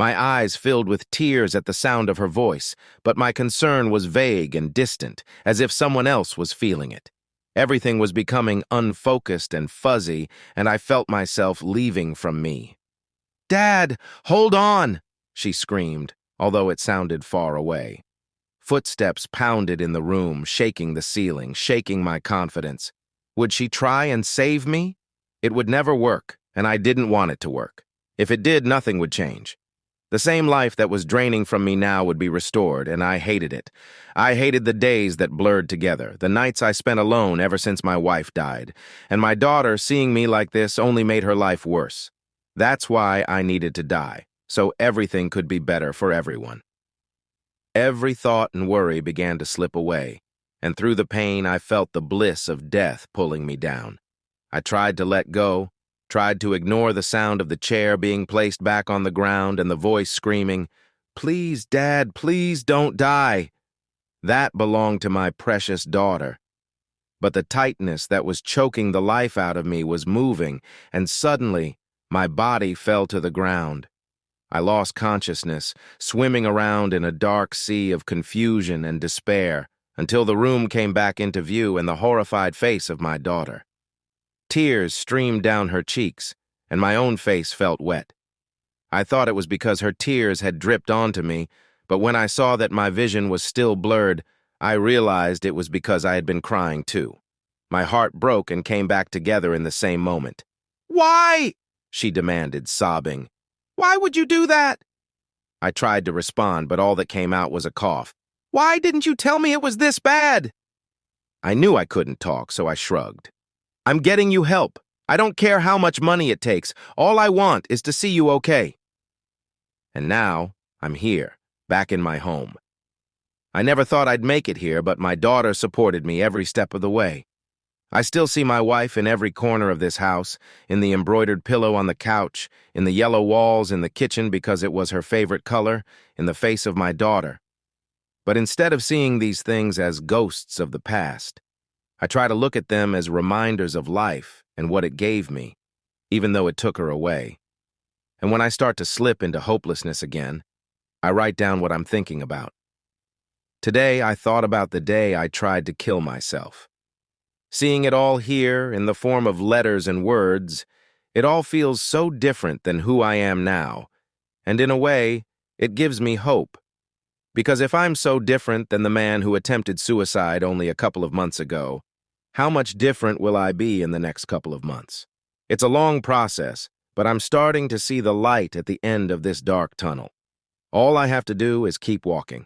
My eyes filled with tears at the sound of her voice, but my concern was vague and distant, as if someone else was feeling it. Everything was becoming unfocused and fuzzy, and I felt myself leaving from me. "Dad, hold on!" she screamed, although it sounded far away. Footsteps pounded in the room, shaking the ceiling, shaking my confidence. Would she try and save me? It would never work, and I didn't want it to work. If it did, nothing would change. The same life that was draining from me now would be restored, and I hated it. I hated the days that blurred together, the nights I spent alone ever since my wife died, and my daughter seeing me like this only made her life worse. That's why I needed to die, so everything could be better for everyone. Every thought and worry began to slip away, and through the pain I felt the bliss of death pulling me down. I tried to let go, tried to ignore the sound of the chair being placed back on the ground and the voice screaming, "Please, Dad, please don't die." That belonged to my precious daughter. But the tightness that was choking the life out of me was moving, and suddenly my body fell to the ground. I lost consciousness, swimming around in a dark sea of confusion and despair, until the room came back into view and the horrified face of my daughter. Tears streamed down her cheeks, and my own face felt wet. I thought it was because her tears had dripped onto me, but when I saw that my vision was still blurred, I realized it was because I had been crying too. My heart broke and came back together in the same moment. "Why?" she demanded, sobbing. "Why would you do that?" I tried to respond, but all that came out was a cough. "Why didn't you tell me it was this bad?" I knew I couldn't talk, so I shrugged. "I'm getting you help. I don't care how much money it takes. All I want is to see you okay." And now, I'm here, back in my home. I never thought I'd make it here, but my daughter supported me every step of the way. I still see my wife in every corner of this house, in the embroidered pillow on the couch, in the yellow walls in the kitchen because it was her favorite color, in the face of my daughter. But instead of seeing these things as ghosts of the past, I try to look at them as reminders of life and what it gave me, even though it took her away. And when I start to slip into hopelessness again, I write down what I'm thinking about. Today, I thought about the day I tried to kill myself. Seeing it all here, in the form of letters and words, it all feels so different than who I am now, and in a way, it gives me hope. Because if I'm so different than the man who attempted suicide only a couple of months ago, how much different will I be in the next couple of months? It's a long process, but I'm starting to see the light at the end of this dark tunnel. All I have to do is keep walking.